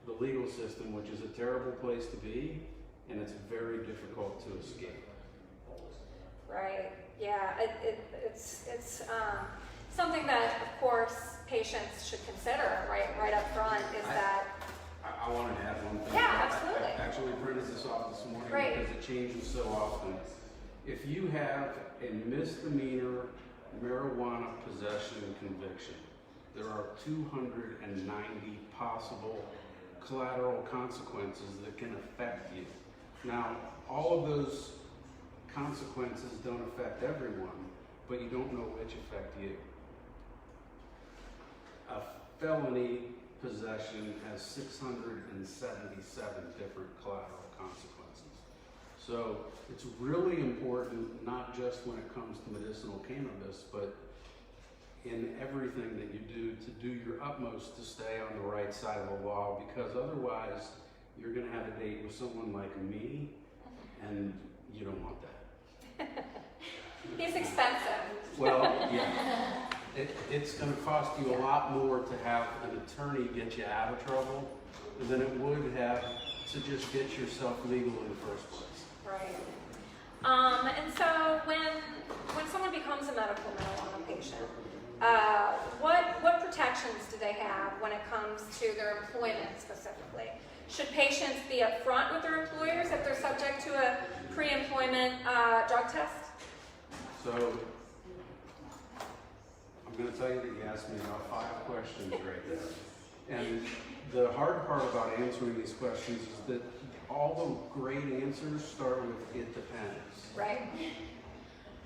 the legal system, which is a terrible place to be, and it's very difficult to escape. Right, yeah, it's something that, of course, patients should consider right up front is that... I wanted to add one thing. Yeah, absolutely. I actually printed this off this morning Great. because it changes so often. If you have a misdemeanor marijuana possession conviction, there are 290 possible collateral consequences that can affect you. Now, all of those consequences don't affect everyone, but you don't know which affect you. A felony possession has 677 different collateral consequences. So it's really important, not just when it comes to medicinal cannabis, but in everything that you do your utmost to stay on the right side of the law, because otherwise you're going to have a date with someone like me, and you don't want that. He's expensive. Well, yeah. It's going to cost you a lot more to have an attorney get you out of trouble than it would have to just get yourself legal in the first place. Right. And so when someone becomes a medical marijuana patient, what protections do they have when it comes to their employment specifically? Should patients be upfront with their employers if they're subject to a pre-employment drug test? So, I'm going to tell you that you asked me about 5 questions right there. And the hard part about answering these questions is that all the great answers start with "it depends." Right.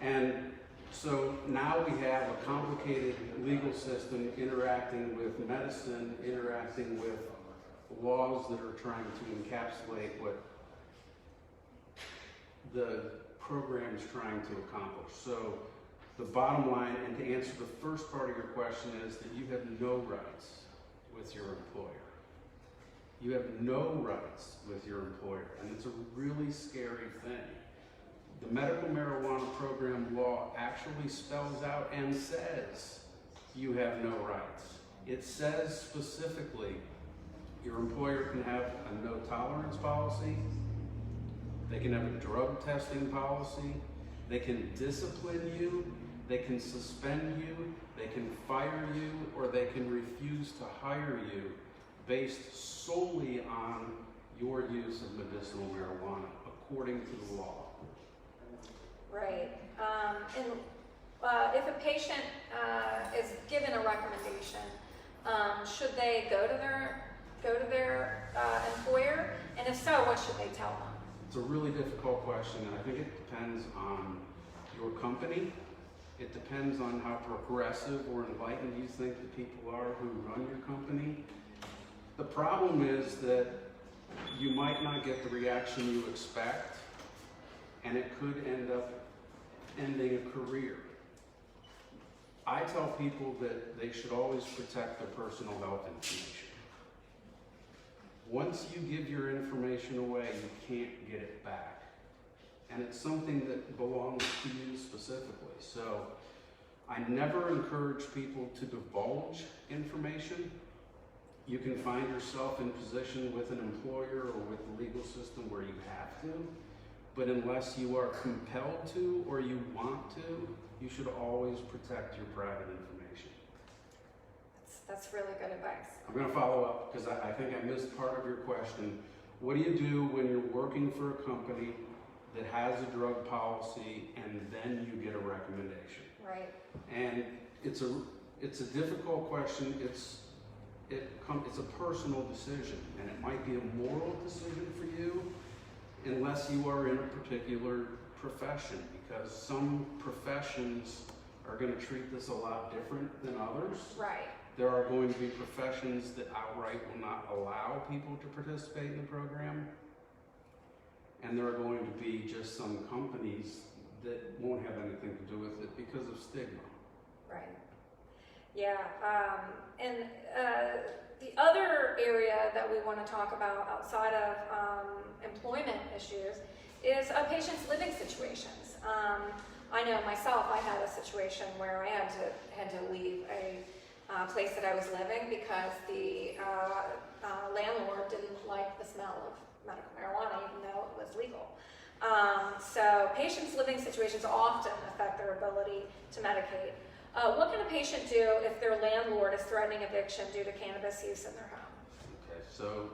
And so now we have a complicated legal system interacting with medicine, interacting with laws that are trying to encapsulate what the program is trying to accomplish. So the bottom line, and to answer the first part of your question, is that you have no rights with your employer. You have no rights with your employer, and it's a really scary thing. The medical marijuana program law actually spells out and says you have no rights. It says specifically your employer can have a no tolerance policy, they can have a drug testing policy, they can discipline you, they can suspend you, they can fire you, or they can refuse to hire you based solely on your use of medicinal marijuana, according to the law. Right. If a patient is given a recommendation, should they go to their employer? And if so, what should they tell them? It's a really difficult question, and I think it depends on your company. It depends on how progressive or enlightened you think the people are who run your company. The problem is that you might not get the reaction you expect, and it could end up ending a career. I tell people that they should always protect their personal health information. Once you give your information away, you can't get it back. And it's something that belongs to you specifically. So I never encourage people to divulge information. You can find yourself in position with an employer or with the legal system where you have to, but unless you are compelled to or you want to, you should always protect your private information. That's really good advice. I'm going to follow up because I think I missed part of your question. What do you do when you're working for a company that has a drug policy and then you get a recommendation? Right. And it's a difficult question. It's a personal decision, and it might be a moral decision for you unless you are in a particular profession, because some professions are going to treat this a lot different than others. Right. There are going to be professions that outright will not allow people to participate in the program, and there are going to be just some companies that won't have anything to do with it because of stigma. Right. Yeah. The other area that we want to talk about outside of employment issues is a patient's living situations. I know myself, I had a situation where I had to leave a place that I was living because the landlord didn't like the smell of medical marijuana, even though it was legal. So patients' living situations often affect their ability to medicate. What can a patient do if their landlord is threatening eviction due to cannabis use in their home? Okay, so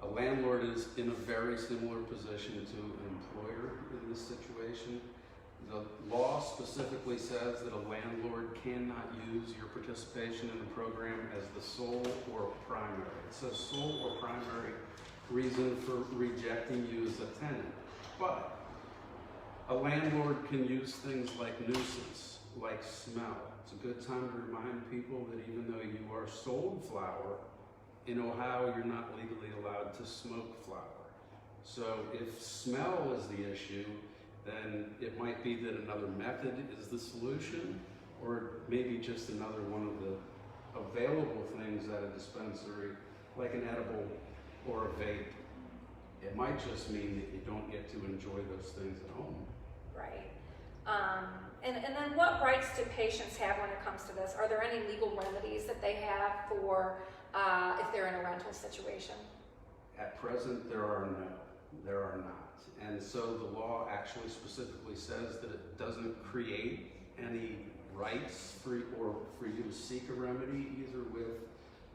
a landlord is in a very similar position to an employer in this situation. The law specifically says that a landlord cannot use your participation in the program as the sole or primary. It says sole or primary reason for rejecting you as a tenant. But a landlord can use things like nuisance, like smell. It's a good time to remind people that even though you are sold flower, in Ohio you're not legally allowed to smoke flower. So if smell is the issue, then it might be that another method is the solution, or maybe just another one of the available things at a dispensary, like an edible or a vape. It might just mean that you don't get to enjoy those things at home. Right. And then what rights do patients have when it comes to this? Are there any legal remedies that they have for if they're in a rental situation? At present, there are not. And so the law actually specifically says that it doesn't create any rights for you to seek a remedy either with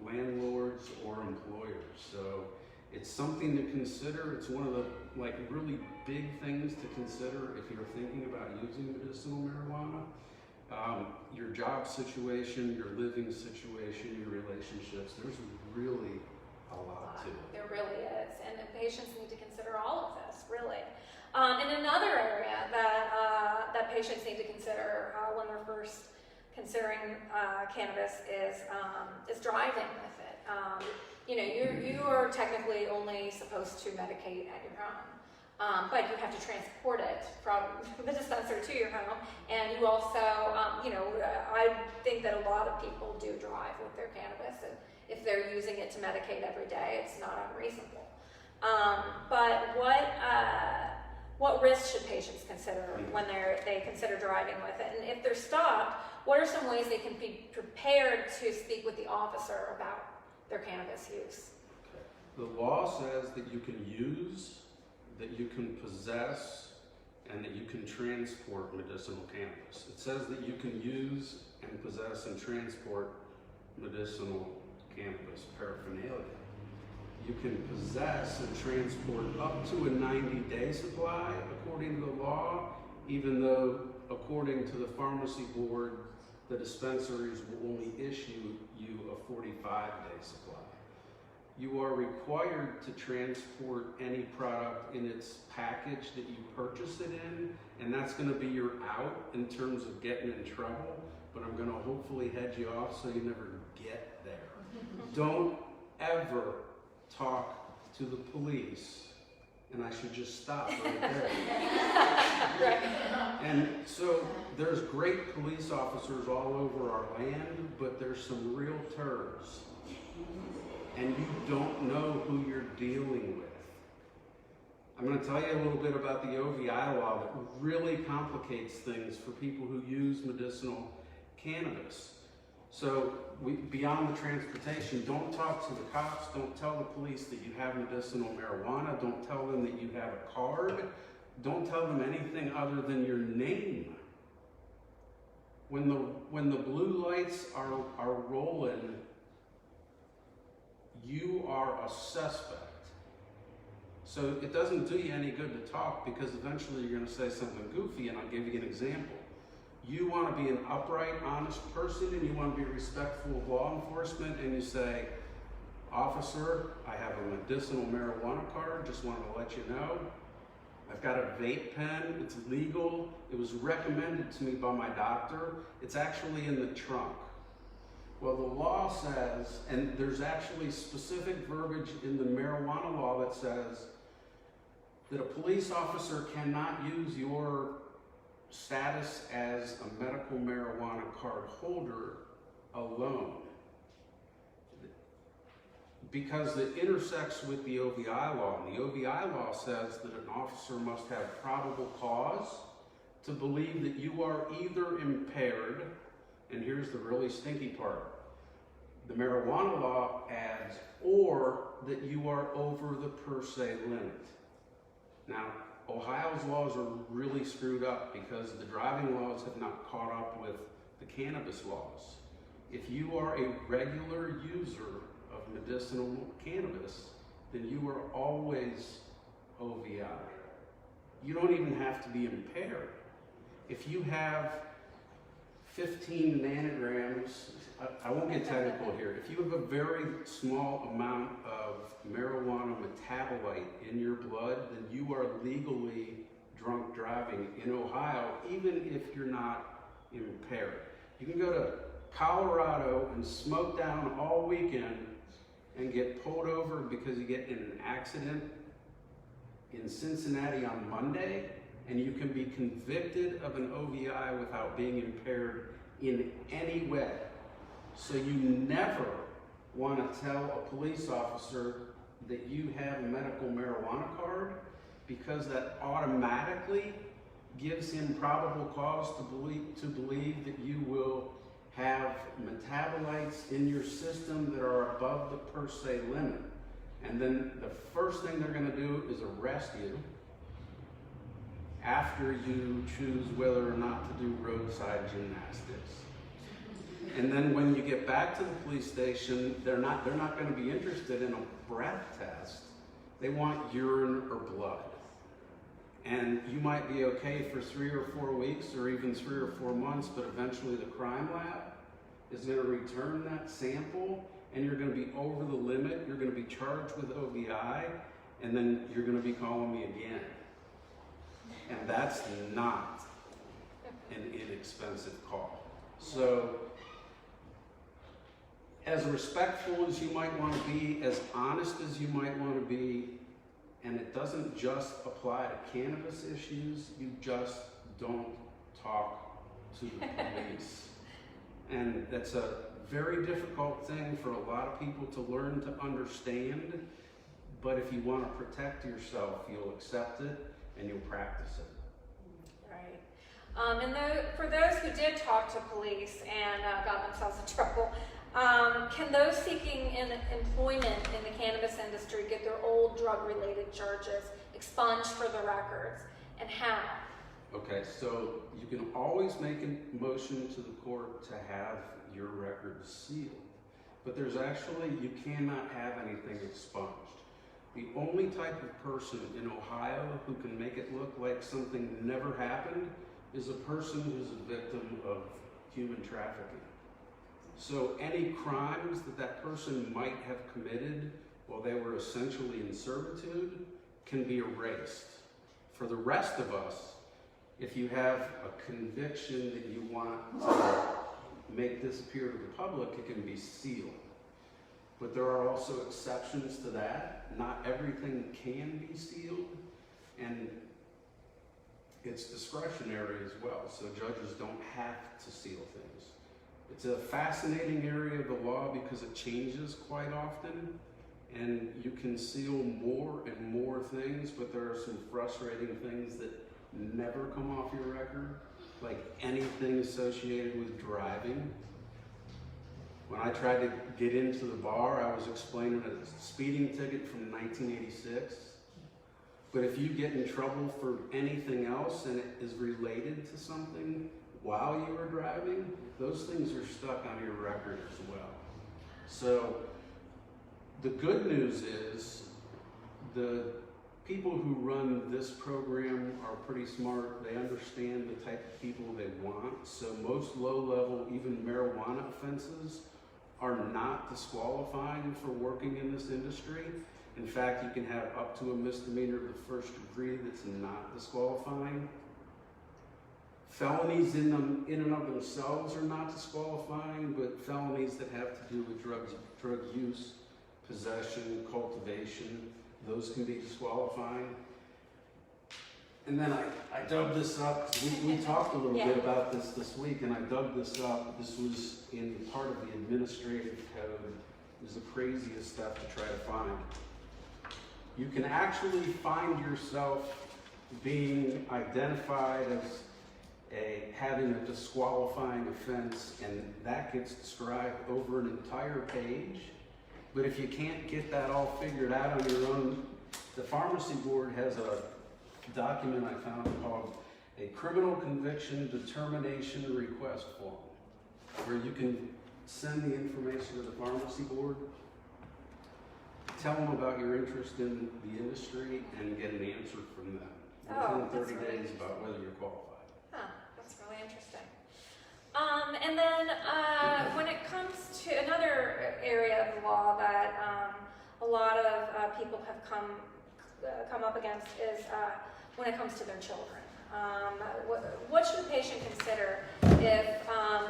landlords or employers. So it's something to consider. It's one of the really big things to consider if you're thinking about using medicinal marijuana. Your job situation, your living situation, your relationships, there's really a lot to it. There really is, and the patients need to consider all of this, really. And another area that patients need to consider when they're first considering cannabis is driving with it. You are technically only supposed to medicate at your home, but you have to transport it from the dispensary to your home, and you also, I think that a lot of people do drive with their cannabis, and if they're using it to medicate every day, it's not unreasonable. But what risks should patients consider when they consider driving with it? And if they're stopped, what are some ways they can be prepared to speak with the officer about their cannabis use? The law says that you can use, that you can possess, and that you can transport medicinal cannabis. It says that you can use and possess and transport medicinal cannabis paraphernalia. You can possess and transport up to a 90-day supply according to the law, even though according to the pharmacy board, the dispensaries will only issue you a 45-day supply. You are required to transport any product in its package that you purchase it in, and that's going to be your out in terms of getting in trouble, but I'm going to hopefully head you off so you never get there. Don't ever talk to the police, and I should just stop right there. And so there's great police officers all over our land, but there's some real turds, and you don't know who you're dealing with. I'm going to tell you a little bit about the OVI law that really complicates things for people who use medicinal cannabis. So beyond the transportation, don't talk to the cops, don't tell the police that you have medicinal marijuana, don't tell them that you have a card, don't tell them anything other than your name. When the blue lights are rolling, you are a suspect. So it doesn't do you any good to talk, because eventually you're going to say something goofy, and I'll give you an example. You want to be an upright, honest person, and you want to be respectful of law enforcement, and you say, "Officer, I have a medicinal marijuana card, just wanted to let you know. I've got a vape pen, it's legal, it was recommended to me by my doctor, it's actually in the trunk." Well, the law says, and there's actually specific verbiage in the marijuana law that says that a police officer cannot use your status as a medical marijuana card holder alone, because it intersects with the OVI law. And the OVI law says that an officer must have probable cause to believe that you are either impaired, and here's the really stinky part, the marijuana law adds, or that you are over the per se limit. Now, Ohio's laws are really screwed up because the driving laws have not caught up with the cannabis laws. If you are a regular user of medicinal cannabis, then you are always OVI. You don't even have to be impaired. If you have 15 nanograms, I won't get technical here. If you have a very small amount of marijuana metabolite in your blood, then you are legally drunk driving in Ohio, even if you're not impaired. You can go to Colorado and smoke down all weekend and get pulled over because you get in an accident in Cincinnati on Monday, and you can be convicted of an OVI without being impaired in any way. So you never want to tell a police officer that you have a medical marijuana card, because that automatically gives him probable cause to believe that you will have metabolites in your system that are above the per se limit. And then the first thing they're going to do is arrest you after you choose whether or not to do roadside gymnastics. And then when you get back to the police station, they're not going to be interested in a breath test. They want urine or blood. And you might be okay for 3 or 4 weeks or even 3 or 4 months, but eventually the crime lab is going to return that sample and you're going to be over the limit. You're going to be charged with OVI, and then you're going to be calling me again. And that's not an inexpensive call. So, as respectful as you might want to be, as honest as you might want to be, and it doesn't just apply to cannabis issues, you just don't talk to the police. And that's a very difficult thing for a lot of people to learn to understand, but if you want to protect yourself, you'll accept it and you'll practice it. Right. For those who did talk to police and got themselves in trouble, can those seeking employment in the cannabis industry get their old drug-related charges expunged for the records, and how? Okay, so you can always make a motion to the court to have your records sealed, but there's actually, you cannot have anything expunged. The only type of person in Ohio who can make it look like something never happened is a person who's a victim of human trafficking. So any crimes that person might have committed while they were essentially in servitude can be erased. For the rest of us, if you have a conviction that you want to make this appear to the public, it can be sealed. But there are also exceptions to that. Not everything can be sealed, and it's discretionary as well, so judges don't have to seal things. It's a fascinating area of the law because it changes quite often, and you can seal more and more things, but there are some frustrating things that never come off your record, like anything associated with driving. When I tried to get into the bar, I was explaining a speeding ticket from 1986. But if you get in trouble for anything else and it is related to something while you were driving, those things are stuck on your record as well. So the good news is the people who run this program are pretty smart. They understand the type of people they want. So most low-level, even marijuana offenses are not disqualifying for working in this industry. In fact, you can have up to a misdemeanor of the first degree that's not disqualifying. Felonies in and of themselves are not disqualifying, but felonies that have to do with drug use, possession, cultivation, those can be disqualifying. And then I dug this up. We talked a little bit about this week, and I dug this up. This was in part of the administrative code. It was the craziest stuff to try to find. You can actually find yourself being identified as having a disqualifying offense, and that gets described over an entire page. But if you can't get that all figured out on your own, the pharmacy board has a document I found called a criminal conviction determination request form, where you can send the information to the pharmacy board, tell them about your interest in the industry, and get an answer from them within 30 days about whether you're qualified. Huh, that's really interesting. And then when it comes to another area of the law that a lot of people have come up against is when it comes to their children. What should a patient consider if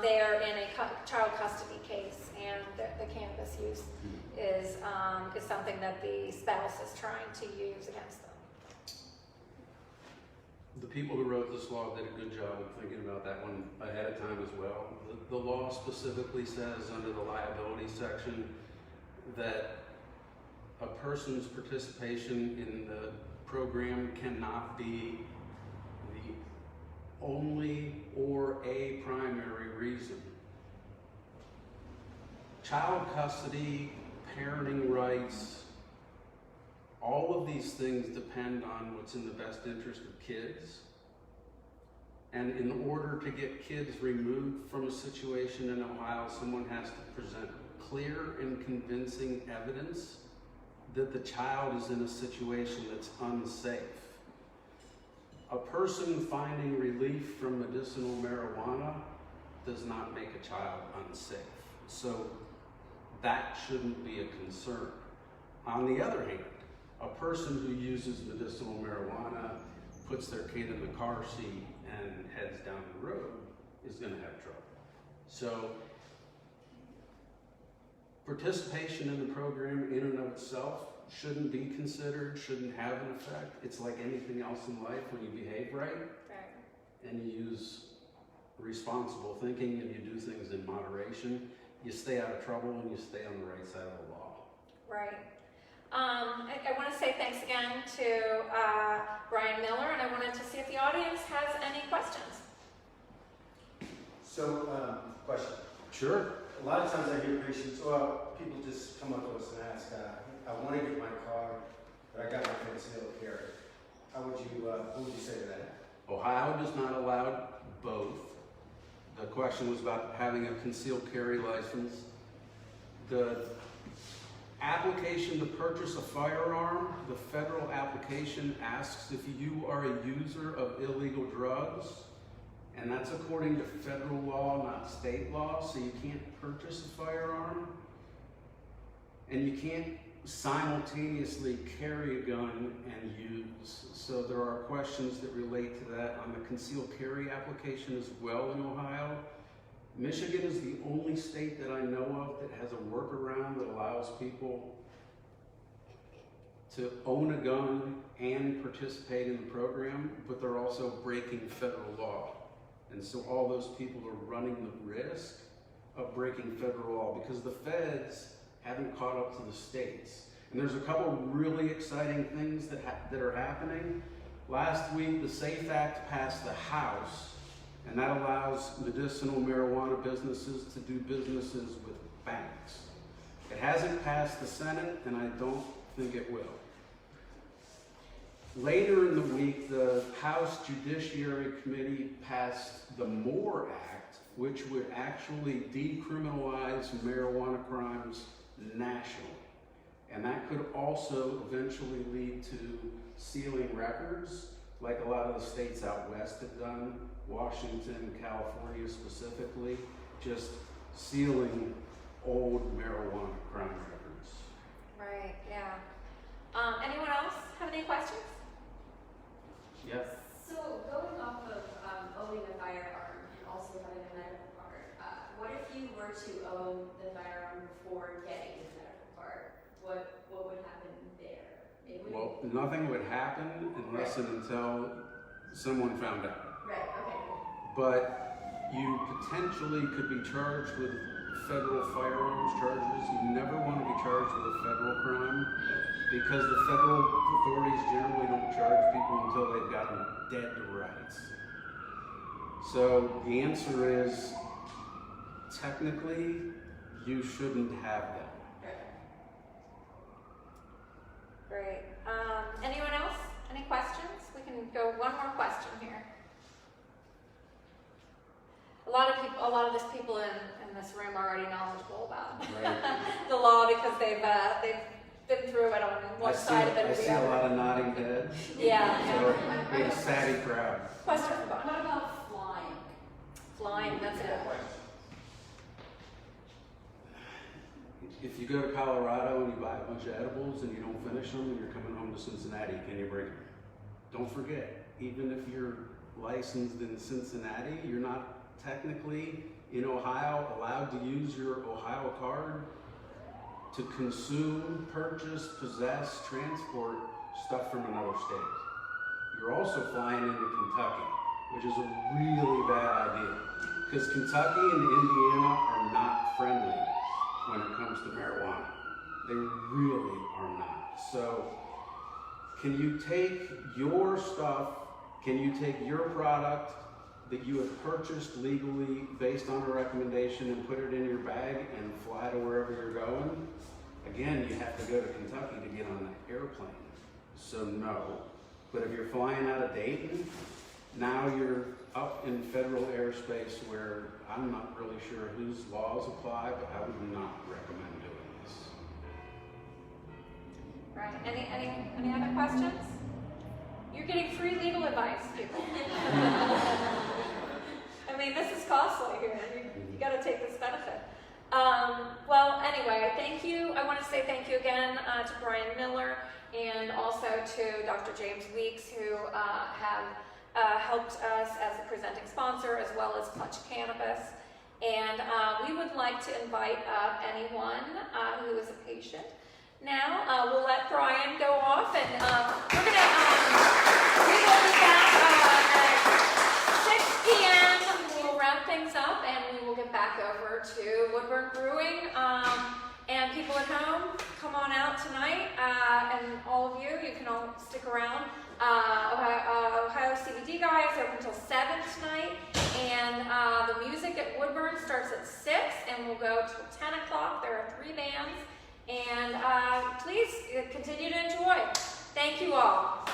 they are in a child custody case and the cannabis use is something that the spouse is trying to use against them? the people who wrote this law did a good job of thinking about that one ahead of time as well. The law specifically says under the liability section that a person's participation in the program cannot be the only or a primary reason. Child custody, parenting rights, all of these things depend on what's in the best interest of kids. And in order to get kids removed from a situation in Ohio, someone has to present clear and convincing evidence that the child is in a situation that's unsafe. A person finding relief from medicinal marijuana does not make a child unsafe. So that shouldn't be a concern. On the other hand, a person who uses medicinal marijuana, puts their kid in the car seat and heads down the road is going to have trouble. So participation in the program in and of itself shouldn't be considered, shouldn't have an effect. It's like anything else in life. When you behave right and you use responsible thinking and you do things in moderation, you stay out of trouble and you stay on the right side of the law. Right. I want to say thanks again to Bryan Miller, and I wanted to see if the audience has any questions. So, question. Sure. A lot of times I hear patients, or people just come up to us and ask, I want to get my card, but I got my concealed carry. How would you, what would you say to that? Ohio does not allow both. The question was about having a concealed carry license. The application to purchase a firearm, the federal application asks if you are a user of illegal drugs, and that's according to federal law, not state law, so you can't purchase a firearm, and you can't simultaneously carry a gun and use. So there are questions that relate to that on the concealed carry application as well in Ohio. Michigan is the only state that I know of that has a workaround that allows people to own a gun and participate in the program, but they're also breaking federal law. And so all those people are running the risk of breaking federal law because the feds haven't caught up to the states. And there's a couple really exciting things that are happening. Last week, the SAFE Act passed the House, and that allows medicinal marijuana businesses to do businesses with banks. It hasn't passed the Senate, and I don't think it will. Later in the week, the House Judiciary Committee passed the MORE Act, which would actually decriminalize marijuana crimes nationally. And that could also eventually lead to sealing records, like a lot of the states out west have done, Washington, California specifically, just sealing old marijuana crime records. Right, yeah. Anyone else have any questions? Yes. So going off of owning a firearm and also having a medical card, what if you were to own the firearm before getting the medical card? What would happen there? Well, nothing would happen unless and until someone found out. Right, okay. But you potentially could be charged with federal firearms charges. You never want to be charged with a federal crime because the federal authorities generally don't charge people until they've gotten dead to rights. So the answer is, technically, you shouldn't have them. Great. Anyone else? Any questions? We can go one more question here. A lot of these people in this room are already knowledgeable about the law because they've been through it on one side of it or I the see a other. lot of nodding heads. Yeah. So we have a savvy crowd. Question for Bob. What about flying? Flying, that's a good one. If you go to Colorado and you buy a bunch of edibles and you don't finish them and you're coming home to Cincinnati, can you bring them? Don't forget, even if you're licensed in Cincinnati, you're not technically in Ohio allowed to use your Ohio card to consume, purchase, possess, transport stuff from another state. you're also flying into Kentucky, which is a really bad idea. Because Kentucky and Indiana are not friendly when it comes to marijuana. They really are not. So, can you take your stuff, can you take your product that you have purchased legally based on a recommendation and put it in your bag and fly to wherever you're going? Again, you have to go to Kentucky to get on an airplane. So no. But if you're flying out of Dayton, now you're up in federal airspace where I'm not really sure whose laws apply, but I would not recommend doing this. Right, any other questions? You're getting free legal advice, people. I mean, this is costly here. You gotta take this benefit. Well, anyway, thank you. I want to say thank you again to Bryan Miller and also to Dr. James Weeks, who have helped us as a presenting sponsor, as well as Clutch Cannabis. And we would like to invite up anyone who is a patient. Now, we'll let Bryan go off, and we're going to, we will be back at 6 p.m. We'll wrap things up, and we will get back over to Woodburn Brewing. And people at home, come on out tonight, and all of you can all stick around. Ohio CBD guys open until 7 tonight, and the music at Woodburn starts at 6 and will go till 10 o'clock. There are 3 bands, and please continue to enjoy. Thank you all.